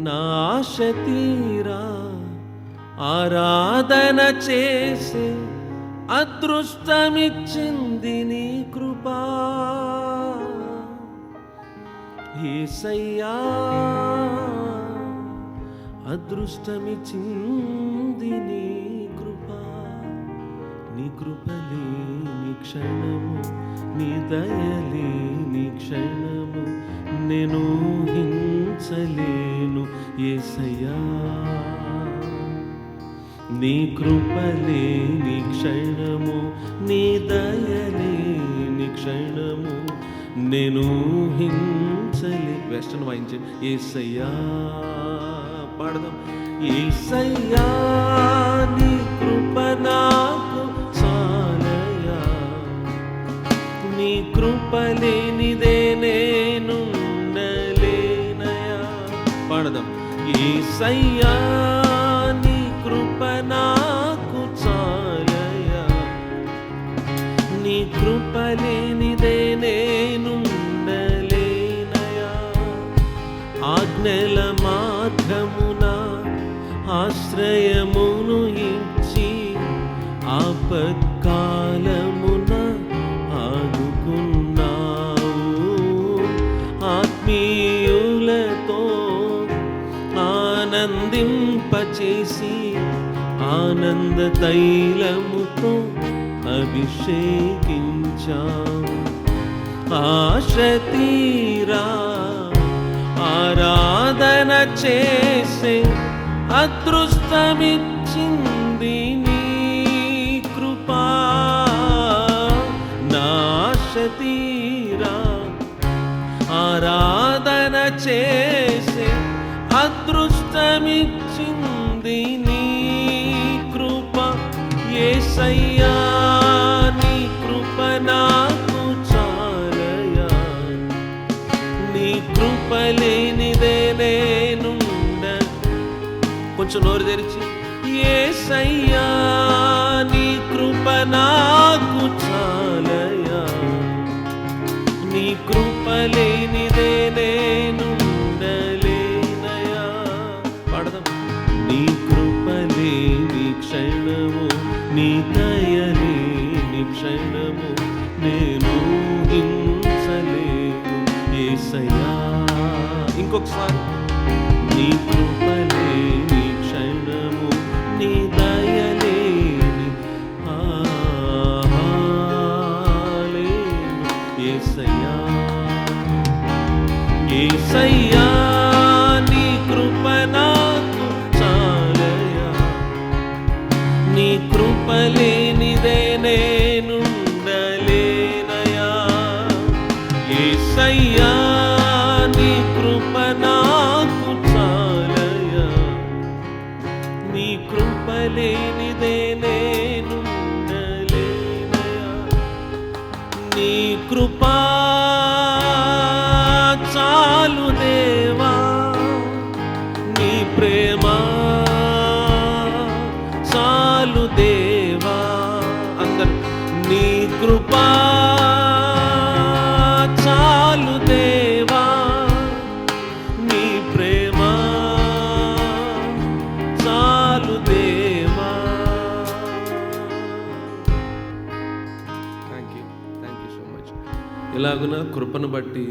నా ఆశ తీరా ఆరాధన చేసే అదృష్టమిచ్చింది నీ కృపా. యేసయ్యా అదృష్టమిచ్చింది నీ కృపా. నీ కృపలేని క్షణము, నీ దయలేని క్షణము నేను ఊహించలేను యేసయ్యా. నీ కృపలేని క్షణము, నీ దయలేని క్షణము నేను ఊహించలే. వెస్టర్న్ వాయించండి. యేసయ్యా పాడదాం. యేసయ్యా నీ కృప నాకు చాలయా, నీ కృప లేనిదే నేనుండలేనయా. పాడదాం. యేసయ్యా నీ కృప నాకు చాలయా, నీ కృప లేనిదే నేనుండలేనయా. ఆజ్ఞల మాధ్యమున ఆశ్రయమును ఇచ్చి ఆపత్కాలమున ఆదుకున్నావు. ఆత్మీయులతో ఆనందింపచేసి ఆనంద తైలముతో అభిషేకించావు. ఆశ తీరా ఆరాధన చేసే అదృష్టమిచ్చింది నీ కృపా. నా ఆశ తీరా ఆరాధన చేసే అదృష్టమిచ్చింది నీ కృప. యేసయ్యా నీ కృప నాకు చాలయా, నీ కృప లేనిదే నేనుండ. కొంచెం నోరు తెరిచి. యేసయ్యా నీ కృప నాకు చాలయా, నీ కృప లేనిదే నేనుండలేనయా. పాడదాం. నీ కృప లేని క్షణము, నీ దయలేని క్షణము నేను ఊహించలేను యేసయ్యా. ఇంకొకసారి. నీ కృప లేని క్షణము, నీ దయలేని యేసయ్యా. యేసయ్యా నీ కృప నాకు చాలయా, నీ కృప లేనిదే నేనుండలేనయా. యేసయ్యా నీ కృప నాకు చాలయా, నీ కృప లేనిదే నేనుండలేనయా. నీ కృపా చాలు దేవా, నీ ప్రేమ చాలు దేవా. అందరు. నీ కృపా చాలు దేవా, నీ ప్రేమ చాలు దేవా. Thank you so much. ఇలాగున కృపను బట్టి